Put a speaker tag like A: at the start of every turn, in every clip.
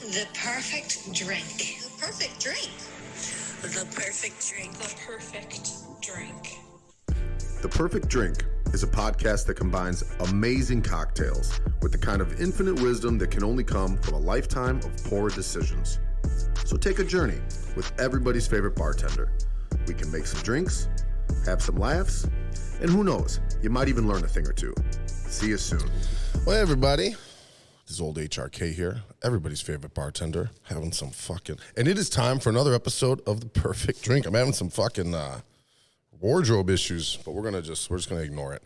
A: The perfect drink.
B: The perfect drink.
A: The perfect drink. The perfect drink.
C: The Perfect Drink is a podcast that combines amazing cocktails with the kind of infinite wisdom that can only come from a lifetime of poor decisions. So take a journey with everybody's favorite bartender. We can make some drinks, have some laughs, and who knows, you might even learn a thing or two. See you soon.
D: Well, everybody, this is old HRK here, everybody's favorite bartender, having some fucking, and it is time for another episode of The Perfect Drink. I'm having some fucking wardrobe issues, but we're just gonna ignore it.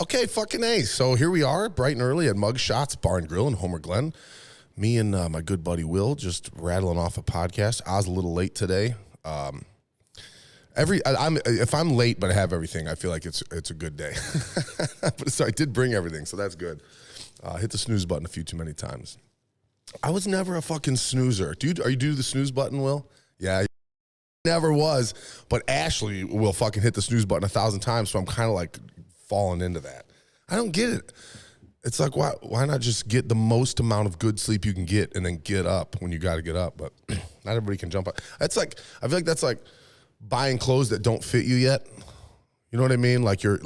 D: Okay, fucking A. So here we are, bright and early at Mug Shots Bar and Grill in Homer Glen. Me and my good buddy Will just rattling off a podcast. I was a little late today. If I'm late but I have everything, I feel like it's a good day. But so I did bring everything, so that's good. Hit the snooze button a few too many times. I was never a fucking snoozer. Are you do the snooze button, Will? Yeah. Never was, but Ashley will fucking hit the snooze button 1,000 times, so I'm kind of like falling into that. I don't get it. It's like, why not just get the most amount of good sleep you can get and then get up when you got to get up? But not everybody can jump up. That's like, I feel like that's like buying clothes that don't fit you yet. You know what I mean? Like you're,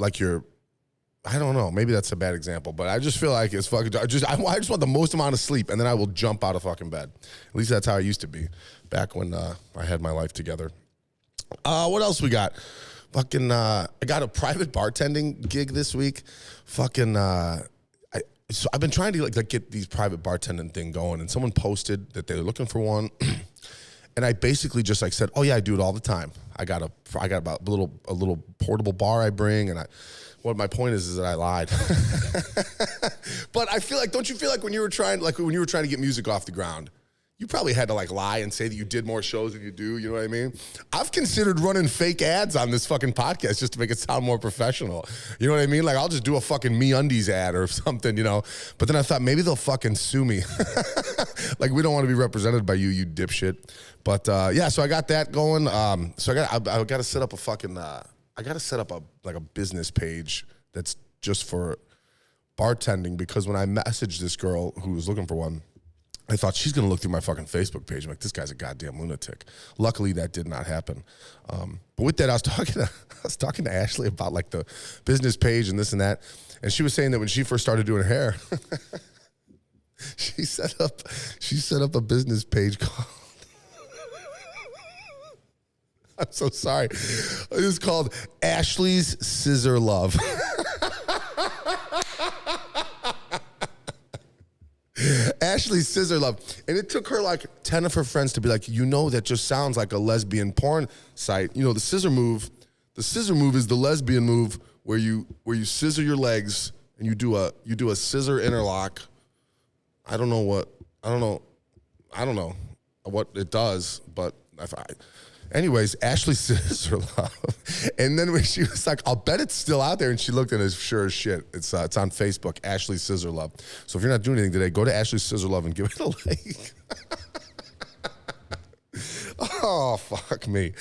D: I don't know. Maybe that's a bad example, but I just feel like it's fucking, I just want the most amount of sleep and then I will jump out of fucking bed. At least that's how I used to be back when I had my life together. What else we got? Fucking, I got a private bartending gig this week. Fucking, so I've been trying to like get these private bartending thing going, and someone posted that they were looking for one, and I basically just like said, "Oh yeah, I do it all the time. I got about a little portable bar I bring," and what my point is that I lied. But I feel like, don't you feel like when you were trying to get music off the ground, you probably had to like lie and say that you did more shows than you do. You know what I mean? I've considered running fake ads on this fucking podcast just to make it sound more professional. You know what I mean? Like I'll just do a fucking MeUndies ad or something, you know? But then I thought maybe they'll fucking sue me. Like we don't want to be represented by you dipshit. But yeah, so I got that going. So I got to set up a fucking, I got to set up a business page that's just for bartending, because when I messaged this girl who was looking for one, I thought she's going to look through my fucking Facebook page. I'm like, this guy's a goddamn lunatic. Luckily, that did not happen. But with that, I was talking to Ashley about like the business page and this and that. And she was saying that when she first started doing hair, she set up a business page called, I'm so sorry. It was called Ashley's Scissor Love. Ashley's Scissor Love. And it took her like 10 of her friends to be like, that just sounds like a lesbian porn site. You know, the scissor move is the lesbian move where you scissor your legs and you do a scissor interlock. I don't know what it does, but anyways, Ashley Scissor Love. And then when she was like, I'll bet it's still out there. And she looked and it's sure as shit. It's on Facebook, Ashley Scissor Love. So if you're not doing anything today, go to Ashley Scissor Love and give it a like. Oh, fuck me.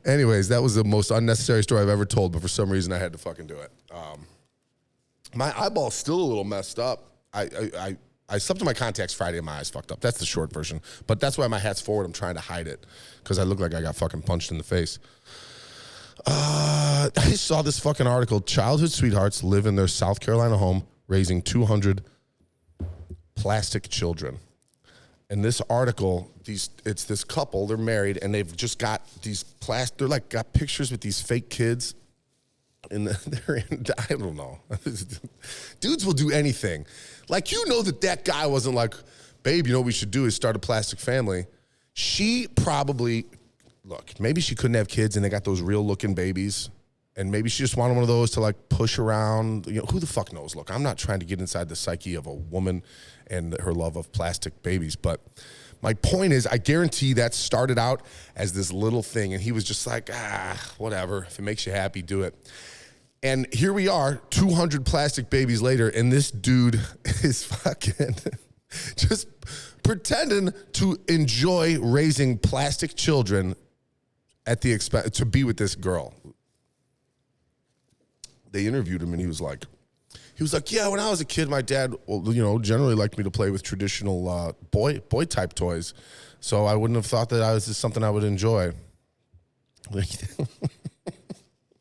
D: Anyways, that was the most unnecessary story I've ever told, but for some reason I had to fucking do it. My eyeball's still a little messed up. I slept in my contacts Friday and my eyes fucked up. That's the short version. But that's why my hat's forward. I'm trying to hide it because I look like I got fucking punched in the face. I saw this fucking article. Childhood sweethearts live in their South Carolina home raising 200 plastic children. And this article, it's this couple, they're married, and they've just got these they're like got pictures with these fake kids. And they're in, I don't know. Dudes will do anything. Like, that guy wasn't like, babe, what we should do is start a plastic family. She probably, maybe she couldn't have kids and they got those real looking babies. And maybe she just wanted one of those to like push around. Who the fuck knows? Look, I'm not trying to get inside the psyche of a woman and her love of plastic babies. But my point is, I guarantee that started out as this little thing. And he was just like, whatever. If it makes you happy, do it. And here we are, 200 plastic babies later, and this dude is fucking just pretending to enjoy raising plastic children at the expense to be with this girl. They interviewed him, and he was like, he was like, yeah, when I was a kid, my dad, generally liked me to play with traditional boy type toys. So I wouldn't have thought that I was just something I would enjoy.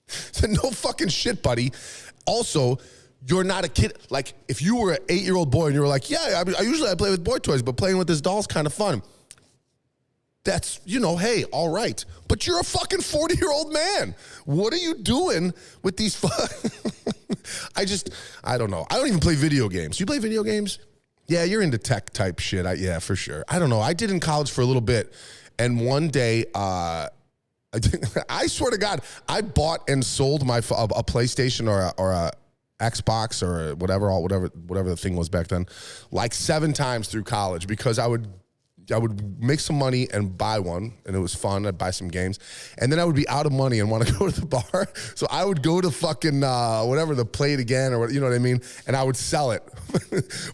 D: So no fucking shit, buddy. Also, you're not a kid. Like, if you were an 8-year-old boy and you were like, yeah, I usually play with boy toys, but playing with this doll's kind of fun. That's, hey, all right. But you're a fucking 40-year-old man. What are you doing with these I don't know. I don't even play video games. You play video games? Yeah, you're into tech type shit. Yeah, for sure. I don't know. I did in college for a little bit. And one day, I swear to God, I bought and sold a PlayStation or a Xbox or whatever the thing was back then, like 7 times through college, because I would make some money and buy one, and it was fun. I'd buy some games, and then I would be out of money and want to go to the bar. So I would go to fucking the Play It Again, or what, you know what I mean? And I would sell it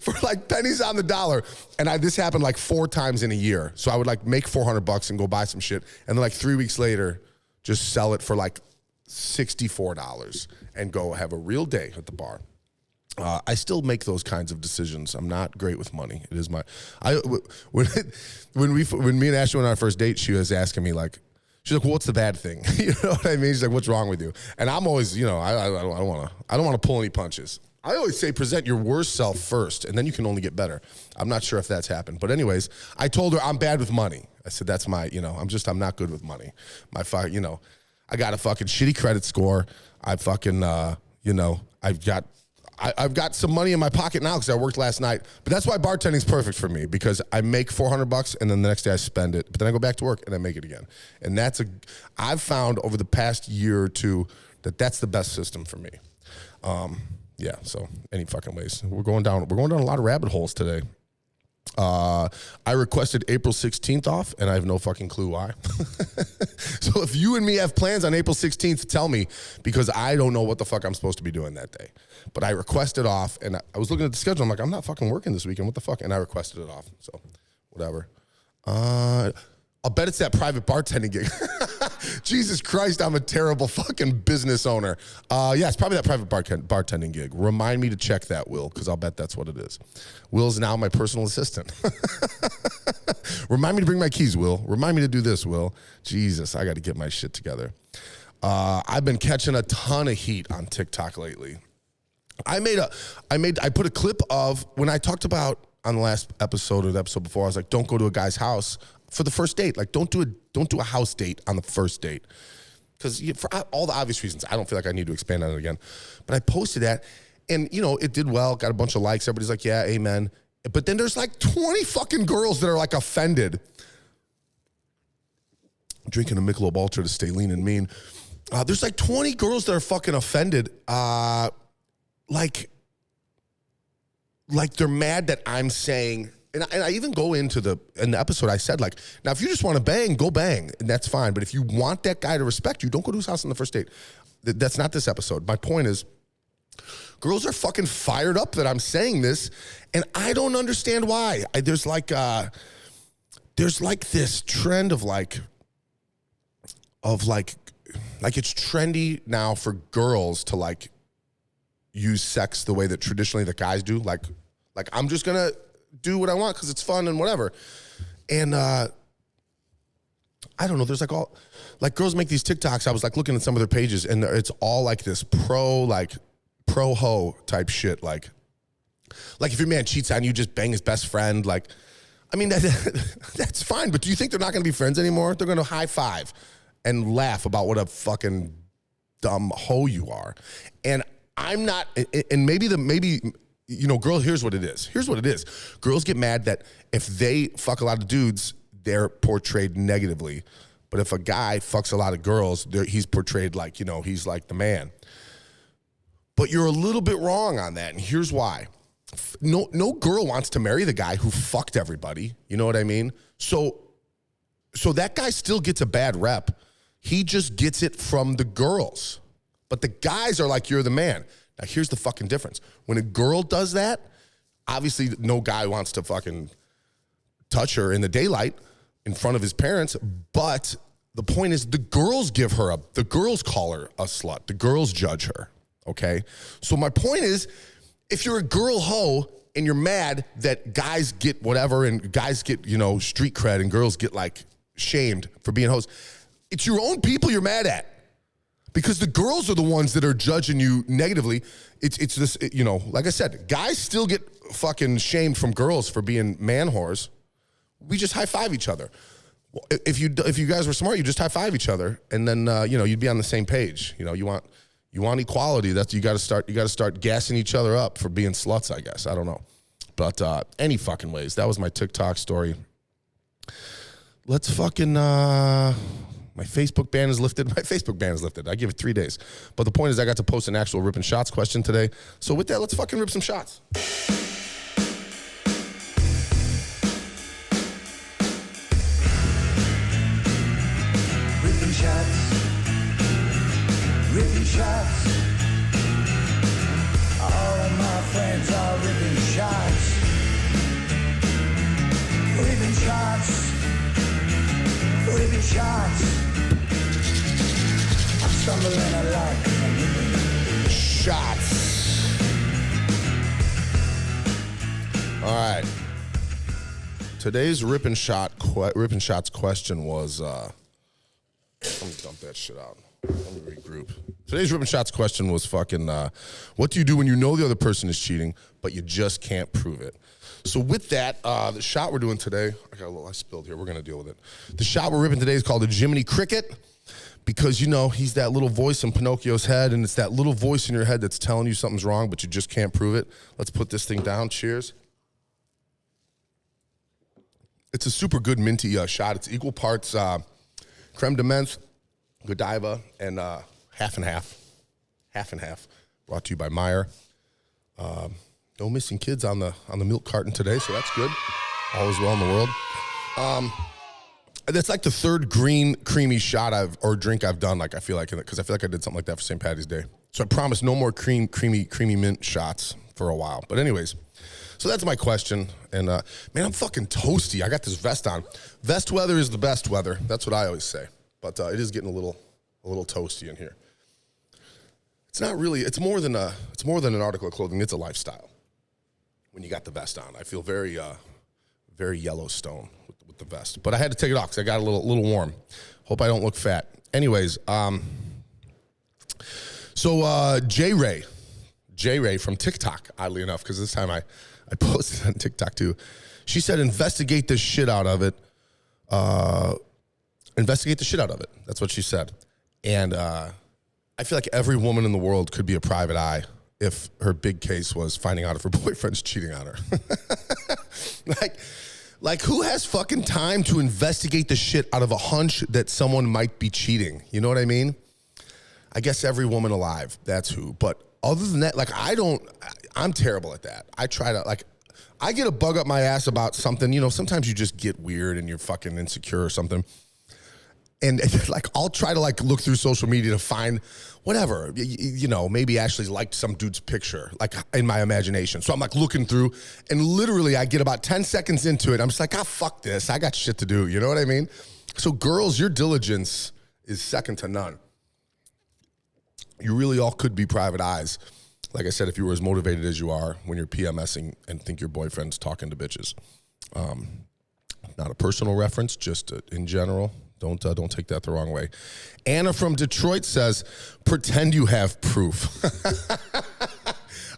D: for like pennies on the dollar. And this happened like 4 times in a year. So I would like make $400 and go buy some shit, and then like 3 weeks later, just sell it for like $64 and go have a real day at the bar. I still make those kinds of decisions. I'm not great with money. It is when me and Ashley went on our first date, she was asking me like, she's like, well, what's the bad thing? You know what I mean? She's like, what's wrong with you? And I'm always, I don't want to pull any punches. I always say present your worst self first, and then you can only get better. I'm not sure if that's happened, but anyways, I told her I'm bad with money. I said that's my, I'm not good with money. I got a fucking shitty credit score. I fucking, I've got some money in my pocket now because I worked last night. But that's why bartending's perfect for me, because I make $400 and then the next day I spend it. But then I go back to work and I make it again. And I've found over the past year or two that's the best system for me. Yeah. So any fucking ways, we're going down a lot of rabbit holes today. I requested April 16th off, and I have no fucking clue why. So if you and me have plans on April 16th, tell me, because I don't know what the fuck I'm supposed to be doing that day. But I requested off, and I was looking at the schedule. I'm like, I'm not fucking working this weekend. What the fuck? And I requested it off. So whatever. I'll bet it's that private bartending gig. Jesus Christ, I'm a terrible fucking business owner. Yeah, it's probably that private bartending gig. Remind me to check that, Will, because I'll bet that's what it is. Will's now my personal assistant. Remind me to bring my keys, Will. Remind me to do this, Will. Jesus, I got to get my shit together. I've been catching a ton of heat on TikTok lately. I put a clip of when I talked about on the last episode or the episode before. I was like, don't go to a guy's house for the first date. Like, don't do a house date on the first date. Because for all the obvious reasons, I don't feel like I need to expand on it again. But I posted that, and it did well, got a bunch of likes. Everybody's like, yeah, amen. But then there's like 20 fucking girls that are like offended. Drinking a Michelob Ultra to stay lean and mean. There's like 20 girls that are fucking offended. Like they're mad that I'm saying, and I even go in the episode, I said, like, now if you just want to bang, go bang, and that's fine. But if you want that guy to respect you, don't go to his house on the first date. That's not this episode. My point is, girls are fucking fired up that I'm saying this, and I don't understand why. There's like this trend of like it's trendy now for girls to like use sex the way that traditionally the guys do. Like I'm just gonna do what I want because it's fun and whatever. And I don't know. There's like girls make these TikToks. I was like looking at some of their pages, and it's all like this pro ho type shit. Like if your man cheats on you, just bang his best friend. Like, I mean that's fine. But do you think they're not going to be friends anymore? They're going to high five and laugh about what a fucking dumb hoe you are. And I'm not. And maybe girl, here's what it is. Here's what it is. Girls get mad that if they fuck a lot of dudes, they're portrayed negatively. But if a guy fucks a lot of girls, he's portrayed like, he's like the man. But you're a little bit wrong on that, and here's why. No girl wants to marry the guy who fucked everybody. You know what I mean? So that guy still gets a bad rep. He just gets it from the girls. But the guys are like, you're the man. Now, here's the fucking difference. When a girl does that, obviously no guy wants to fucking touch her in the daylight in front of his parents. But the point is, the girls call her a slut. The girls judge her, okay? So my point is, if you're a girl hoe and you're mad that guys get whatever and guys get, street cred and girls get like shamed for being hoes, it's your own people you're mad at. Because the girls are the ones that are judging you negatively. It's this, like I said, guys still get fucking shamed from girls for being man whores. We just high five each other. If you guys were smart, you just high five each other, and then you'd be on the same page. You want equality. That's you got to start gassing each other up for being sluts. I guess I don't know, but any fucking ways. That was my TikTok story. Let's fucking. My Facebook ban is lifted. I give it 3 days. But the point is I got to post an actual ripping shots question today. So with that, let's fucking rip some shots.
B: Ripping shots. Ripping shots. All my friends are ripping shots. Ripping shots. Ripping shots. I'm stumbling alike.
D: Shots. All right. Today's ripping shots question was. Let me dump that shit out. Let me regroup. Today's ripping shots question was fucking. What do you do when you know the other person is cheating, but you just can't prove it? So with that, the shot we're doing today, I spilled here. We're going to deal with it. The shot we're ripping today is called the Jiminy Cricket because, he's that little voice in Pinocchio's head, and it's that little voice in your head that's telling you something's wrong, but you just can't prove it. Let's put this thing down. Cheers. It's a super good minty shot. It's equal parts creme de menthe, Godiva, and half and half. Half and half. Brought to you by Meyer. No missing kids on the milk carton today, so that's good. All is well in the world. That's like the third green creamy shot drink I've done. Like I feel like because I feel like I did something like that for St. Patty's Day. So I promise no more creamy mint shots for a while. But anyways, so that's my question. And man, I'm fucking toasty. I got this vest on. Vest weather is the best weather. That's what I always say. But it is getting a little toasty in here. It's not really. It's more than an article of clothing. It's a lifestyle. When you got the vest on, I feel very Yellowstone with the vest. But I had to take it off because I got a little warm. Hope I don't look fat. Anyways, so J Ray from TikTok, oddly enough, because this time I posted on TikTok too. She said, investigate the shit out of it. Investigate the shit out of it. That's what she said. And I feel like every woman in the world could be a private eye if her big case was finding out if her boyfriend's cheating on her. Like who has fucking time to investigate the shit out of a hunch that someone might be cheating? You know what I mean? I guess every woman alive, that's who. But other than that, I'm terrible at that. I try to, I get a bug up my ass about something. Sometimes you just get weird and you're fucking insecure or something. And I'll try to look through social media to find whatever, maybe Ashley's liked some dude's picture, in my imagination. So I'm looking through and literally I get about 10 seconds into it. I'm just fuck this. I got shit to do. You know what I mean? So girls, your diligence is second to none. You really all could be private eyes. Like I said, if you were as motivated as you are when you're PMSing and think your boyfriend's talking to bitches. Not a personal reference, just in general. Don't take that the wrong way. Anna from Detroit says, pretend you have proof.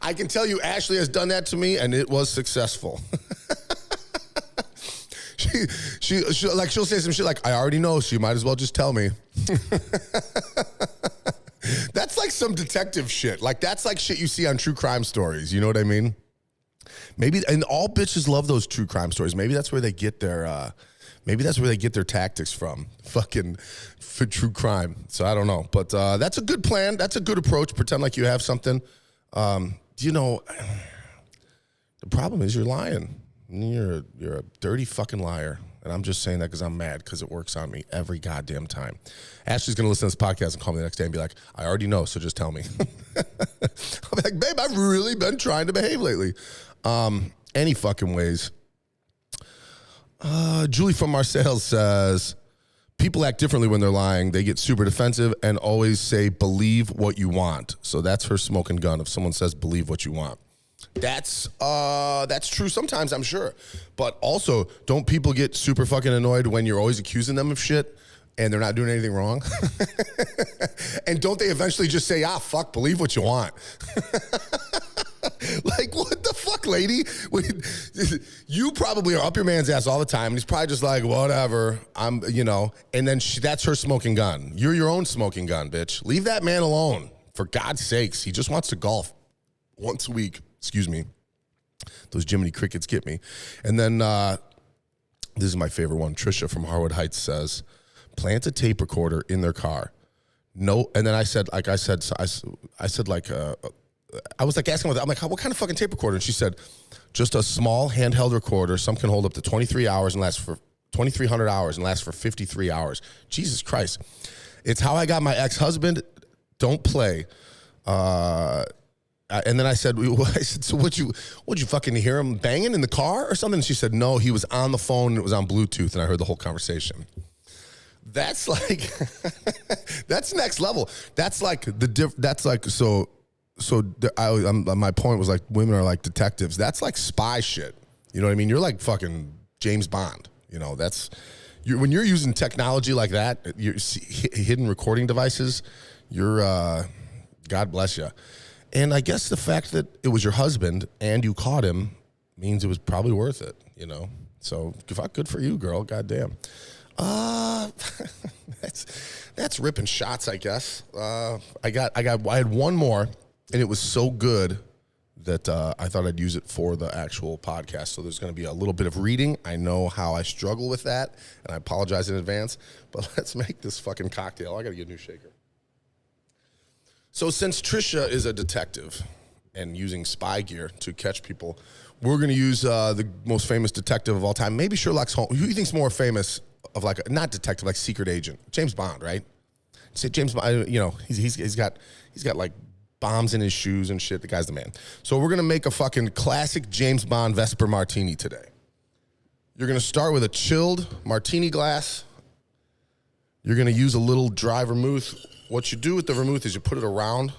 D: I can tell you Ashley has done that to me, and it was successful. She'll say some shit like, I already know, so you might as well just tell me. That's like some detective shit. That's like shit you see on true crime stories. You know what I mean? Maybe, and all bitches love those true crime stories. Maybe that's where they get their... Maybe that's where they get their tactics from, fucking for true crime. So I don't know, but that's a good plan. That's a good approach. Pretend like you have something. The problem is you're lying. You're a dirty fucking liar, and I'm just saying that because I'm mad because it works on me every goddamn time. Ashley's gonna listen to this podcast and call me the next day and be like, "I already know, so just tell me." I'll be like, "Babe, I've really been trying to behave lately." Any fucking ways. Julie from Marseille says, people act differently when they're lying. They get super defensive and always say, believe what you want. So that's her smoking gun if someone says, believe what you want. That's true sometimes, I'm sure. But also, don't people get super fucking annoyed when you're always accusing them of shit and they're not doing anything wrong? And don't they eventually just say, fuck, believe what you want? Like, what the fuck, lady? You probably are up your man's ass all the time, and he's probably just like, whatever, and then that's her smoking gun. You're your own smoking gun, bitch. Leave that man alone, for God's sakes. He just wants to golf once a week. Excuse me. Those Jiminy Crickets get me. And then this is my favorite one. Trisha from Harwood Heights says, plant a tape recorder in their car. No, and then I was like asking, I'm like, what kind of fucking tape recorder? And she said, just a small handheld recorder. Some can hold up to 23 hours and last for 2,300 hours and last for 53 hours. Jesus Christ. It's how I got my ex-husband. Don't play. And then I said, so would you fucking hear him banging in the car or something? And she said, no, he was on the phone and it was on Bluetooth and I heard the whole conversation. That's like, that's next level. That's like my point was like, women are like detectives. That's like spy shit. You know what I mean? You're like fucking James Bond. When you're using technology like that, hidden recording devices, God bless you. And I guess the fact that it was your husband and you caught him means it was probably worth it, So good for you, girl. Goddamn. That's ripping shots, I guess. I had one more, and it was so good that I thought I'd use it for the actual podcast. So there's going to be a little bit of reading. I know how I struggle with that, and I apologize in advance. But let's make this fucking cocktail. I got to get a new shaker. So since Trisha is a detective and using spy gear to catch people, we're going to use the most famous detective of all time. Maybe Sherlock Holmes. Who do you think's more famous of not detective, like secret agent? James Bond, right? Say James Bond. He's got like bombs in his shoes and shit. The guy's the man. So we're going to make a fucking classic James Bond Vesper martini today. You're going to start with a chilled martini glass. You're going to use a little dry vermouth. What you do with the vermouth is you put it around.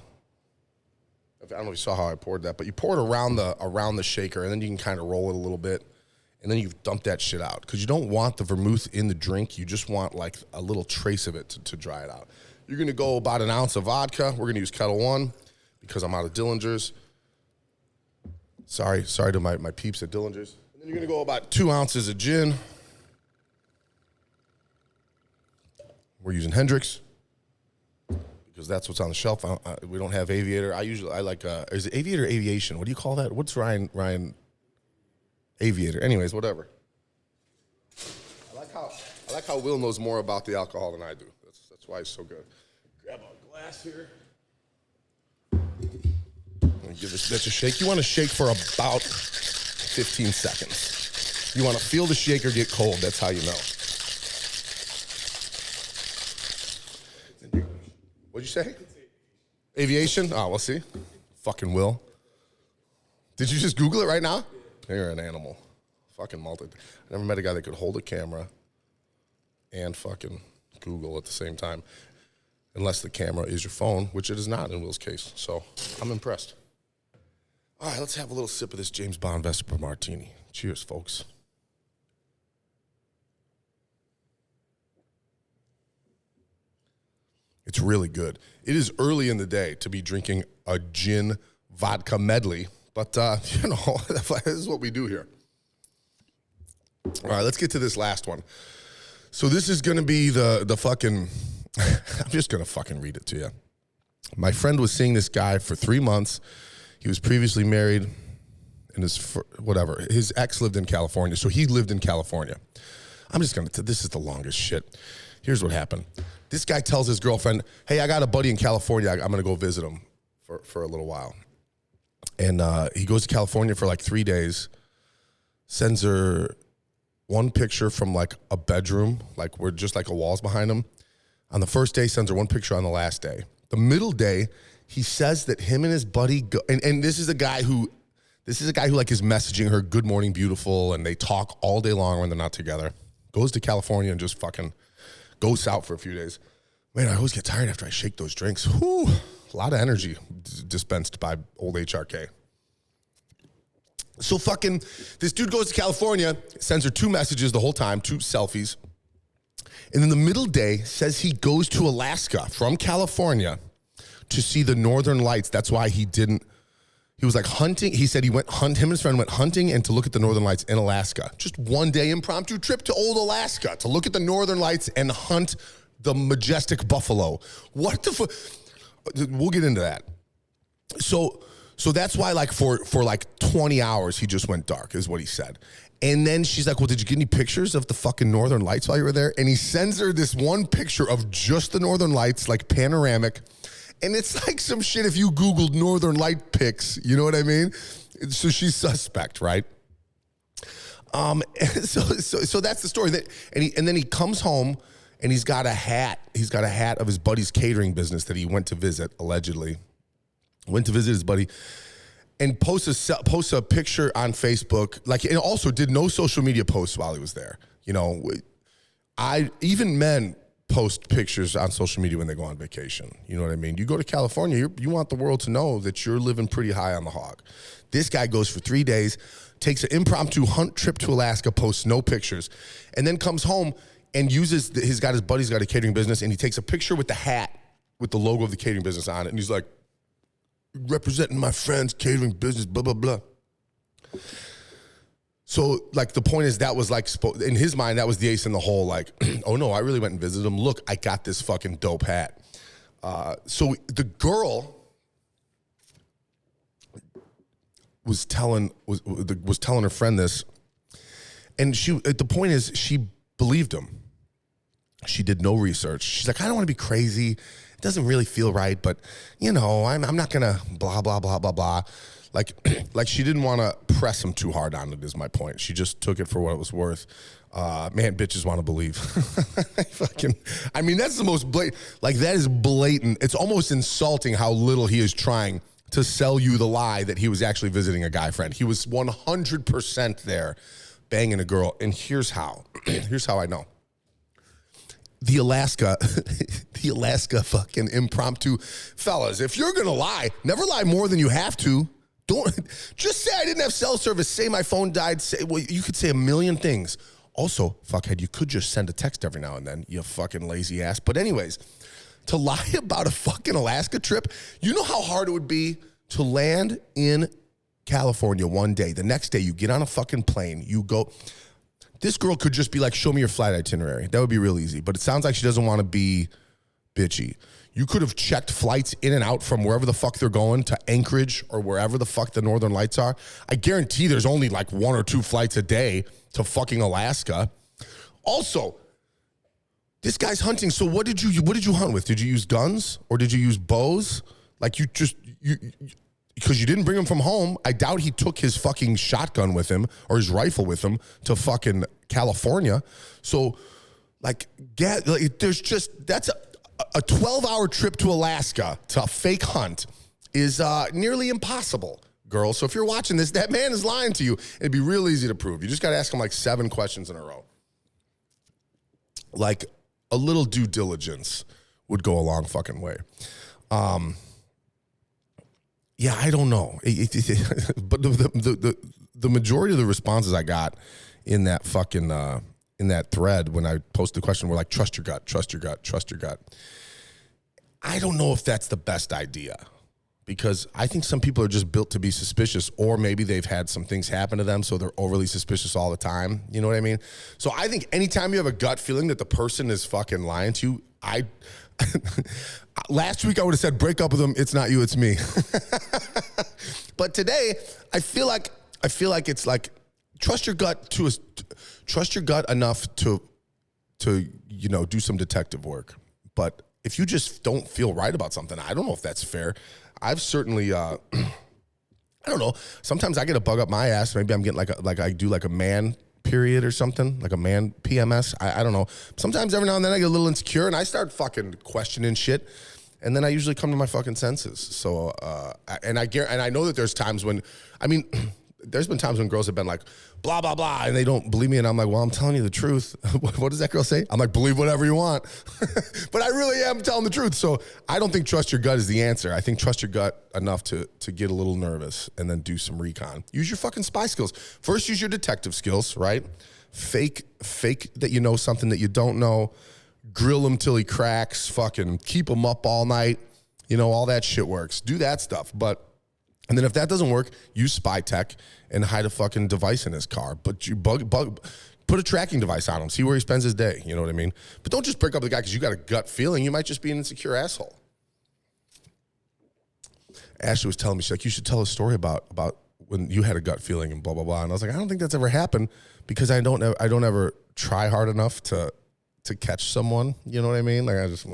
D: I don't know if you saw how I poured that, but you pour it around the shaker, and then you can kind of roll it a little bit, and then you dump that shit out because you don't want the vermouth in the drink. You just want like a little trace of it to dry it out. You're going to go about an ounce of vodka. We're going to use Kettle One because I'm out of Dillinger's. Sorry to my peeps at Dillinger's. And then you're going to go about 2 ounces of gin. We're using Hendrix because that's what's on the shelf. We don't have Aviator. I like, is it Aviator or Aviation? What do you call that? What's Ryan? Aviator. Anyways, whatever. I like how Will knows more about the alcohol than I do. That's why it's so good. Grab a glass here. And give this bitch a shake. You want to shake for about 15 seconds. You want to feel the shaker get cold. That's how you know. What'd you say? Aviation? Oh, we'll see. Fucking Will. Did you just Google it right now? You're an animal. Fucking multi. I never met a guy that could hold a camera and fucking Google at the same time. Unless the camera is your phone, which it is not in Will's case. So I'm impressed. All right, let's have a little sip of this James Bond Vesper Martini. Cheers, folks. It's really good. It is early in the day to be drinking a gin vodka medley, but, this is what we do here. All right, let's get to this last one. So this is going to be the fucking, I'm just going to fucking read it to you. My friend was seeing this guy for 3 months. He was previously married, and his ex lived in California, so he lived in California. This is the longest shit. Here's what happened. This guy tells his girlfriend, hey, I got a buddy in California. I'm going to go visit him for a little while. And he goes to California for like 3 days, sends her one picture from like a bedroom, like where just like a wall's behind him. On the first day, sends her one picture on the last day. The middle day, he says that him and his buddy go, and this is a guy who like is messaging her, good morning, beautiful, and they talk all day long when they're not together. Goes to California and just fucking goes out for a few days. Man, I always get tired after I shake those drinks. Whew, a lot of energy dispensed by old HRK. So fucking, this dude goes to California, sends her 2 messages the whole time, 2 selfies. And in the middle day, says he goes to Alaska from California to see the Northern Lights. That's why he was like hunting. He said him and his friend went hunting and to look at the Northern Lights in Alaska. Just one day impromptu trip to old Alaska to look at the Northern Lights and hunt the majestic buffalo. What the fuck? We'll get into that. So that's why like for like 20 hours, he just went dark is what he said. And then she's like, well, did you get any pictures of the fucking Northern Lights while you were there? And he sends her this one picture of just the Northern Lights, like panoramic. And it's like some shit if you Googled Northern Light pics, you know what I mean? So she's suspect, right? So that's the story. And then he comes home and he's got a hat. He's got a hat of his buddy's catering business that he went to visit, allegedly. Went to visit his buddy. And posts a picture on Facebook, like, and also did no social media posts while he was there. You know, even men post pictures on social media when they go on vacation. You know what I mean? You go to California, you want the world to know that you're living pretty high on the hog. This guy goes for 3 days, takes an impromptu hunt trip to Alaska, posts no pictures, and then comes home and he's got his buddy's got a catering business, and he takes a picture with the hat with the logo of the catering business on it, and he's like, representing my friend's catering business, blah, blah, blah. So, like, the point is that was, like, in his mind, that was the ace in the hole. Like, oh, no, I really went and visited him. Look, I got this fucking dope hat. So the girl was telling her friend this, and the point is she believed him. She did no research. She's like, I don't want to be crazy. It doesn't really feel right, but, you know, I'm not going to blah, blah, blah, blah, blah. Like she didn't want to press him too hard on it is my point. She just took it for what it was worth. Man, bitches want to believe. I mean, that's the most blatant. Like, that is blatant. It's almost insulting how little he is trying to sell you the lie that he was actually visiting a guy friend. He was 100% there banging a girl. And here's how. Here's how I know. The Alaska fucking impromptu fellas, if you're going to lie, never lie more than you have to. Don't just say I didn't have cell service, say my phone died, you could say a million things. Also, fuckhead, you could just send a text every now and then, you fucking lazy ass. But anyways, to lie about a fucking Alaska trip, you know how hard it would be to land in California one day. The next day you get on a fucking plane, you go. This girl could just be like, show me your flight itinerary. That would be real easy. But it sounds like she doesn't want to be bitchy. You could have checked flights in and out from wherever the fuck they're going to Anchorage or wherever the fuck the Northern Lights are. I guarantee there's only like 1 or 2 flights a day to fucking Alaska. Also, this guy's hunting. So what did you hunt with? Did you use guns or did you use bows? Like because you didn't bring him from home. I doubt he took his fucking shotgun with him or his rifle with him to fucking California. So there's just, that's a 12-hour trip to Alaska to fake hunt is nearly impossible, girl. So if you're watching this, that man is lying to you. It'd be real easy to prove. You just got to ask him like 7 questions in a row. Like a little due diligence would go a long fucking way. Yeah, I don't know. But the majority of the responses I got in that fucking in that thread when I posted the question were like, trust your gut, trust your gut, trust your gut. I don't know if that's the best idea because I think some people are just built to be suspicious, or maybe they've had some things happen to them, so they're overly suspicious all the time. You know what I mean? So I think anytime you have a gut feeling that the person is fucking lying to you, last week I would have said, break up with them. It's not you, it's me. But today I feel like it's like, trust your gut enough to you know, do some detective work. But if you just don't feel right about something, I don't know if that's fair. I've certainly I don't know. Sometimes I get a bug up my ass. Maybe I'm getting like I do like a man period or something, like a man PMS. I don't know. Sometimes every now and then I get a little insecure and I start fucking questioning shit. And then I usually come to my fucking senses. So, and I know that there's times when, I mean, there's been times when girls have been like, blah, blah, blah, and they don't believe me. And I'm like, well, I'm telling you the truth. What does that girl say? I'm like, believe whatever you want. But I really am telling the truth. So I don't think trust your gut is the answer. I think trust your gut enough to get a little nervous and then do some recon. Use your fucking spy skills. First, use your detective skills, right? Fake that you know something that you don't know. Grill him till he cracks. Fucking keep him up all night. You know, all that shit works. Do that stuff. And then if that doesn't work, use spy tech and hide a fucking device in his car. But you put a tracking device on him. See where he spends his day. You know what I mean? But don't just break up the guy because you got a gut feeling. You might just be an insecure asshole. Ashley was telling me, she's like, you should tell a story about when you had a gut feeling and blah, blah, blah. And I was like, I don't think that's ever happened because I don't ever try hard enough to catch someone. You know what I mean? Like I just,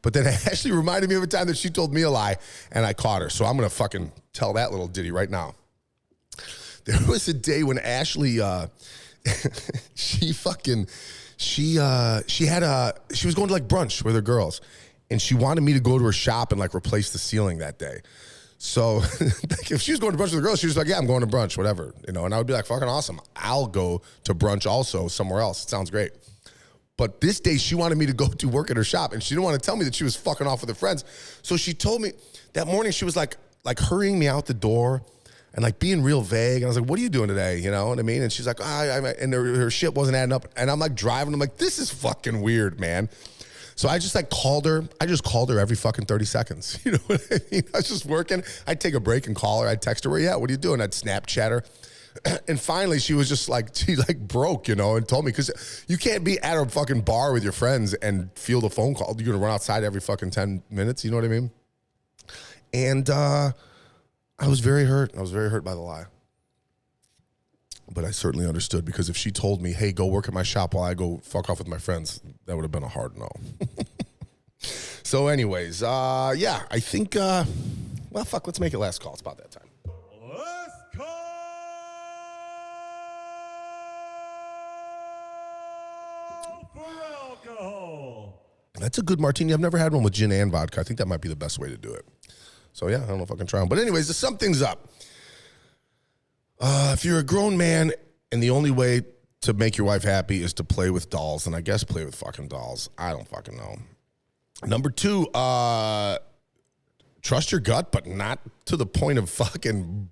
D: but then Ashley reminded me of a time that she told me a lie and I caught her. So I'm going to fucking tell that little ditty right now. There was a day when Ashley, she was going to like brunch with her girls and she wanted me to go to her shop and like replace the ceiling that day. So if she was going to brunch with the girls, she was like, yeah, I'm going to brunch, whatever, you know, and I would be like, fucking awesome. I'll go to brunch also somewhere else. It sounds great. But this day she wanted me to go to work at her shop and she didn't want to tell me that she was fucking off with her friends. So she told me that morning, she was like hurrying me out the door and like being real vague. And I was like, what are you doing today? You know what I mean? And she's like, and her shit wasn't adding up. And I'm like driving. I'm like, this is fucking weird, man. So I just like called her. I just called her every fucking 30 seconds. You know what I mean? I was just working. I'd take a break and call her. I'd text her, where you at? What are you doing? I'd Snapchat her. And finally, she was just like, she like broke, you know, and told me, because you can't be at a fucking bar with your friends and field a phone call. You're going to run outside every fucking 10 minutes. You know what I mean? And I was very hurt. I was very hurt by the lie. But I certainly understood, because if she told me, hey, go work at my shop while I go fuck off with my friends, that would have been a hard no. So anyways, yeah, I think, well, fuck, let's make it last call. It's about that time.
E: Last call for alcohol.
D: That's a good martini. I've never had one with gin and vodka. I think that might be the best way to do it. So yeah, I don't know if I can try them. But anyways, to sum things up, if you're a grown man and the only way to make your wife happy is to play with dolls, and I guess play with fucking dolls, I don't fucking know. Number 2, trust your gut, but not to the point of fucking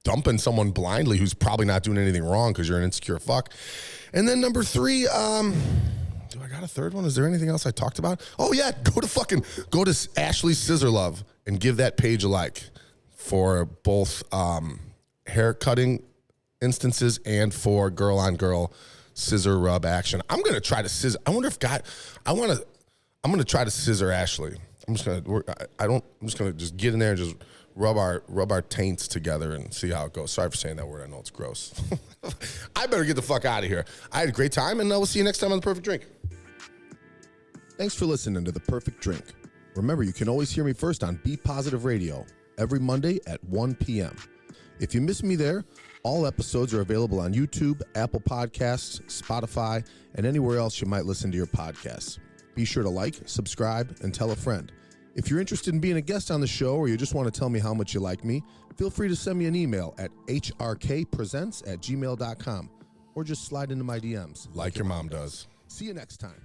D: dumping someone blindly who's probably not doing anything wrong because you're an insecure fuck. And then number 3, do I got a third one? Is there anything else I talked about? Oh yeah, go to Ashley's Scissor Love and give that page a like for both hair cutting instances and for girl on girl scissor rub action. I'm gonna try to scissor. I wonder if I'm gonna try to scissor Ashley. I'm just gonna just get in there and just rub our taints together and see how it goes. Sorry for saying that word. I know it's gross. I better get the fuck out of here. I had a great time, and we'll see you next time on The Perfect Drink. Thanks for listening to The Perfect Drink. Remember, you can always hear me first on Be Positive Radio every Monday at 1 p.m. If you miss me there, all episodes are available on YouTube, Apple Podcasts, Spotify, and anywhere else you might listen to your podcasts. Be sure to like, subscribe, and tell a friend. If you're interested in being a guest on the show, or you just want to tell me how much you like me, feel free to send me an email at hrkpresents@gmail.com, or just slide into my DMs like your mom does.
C: See you next time.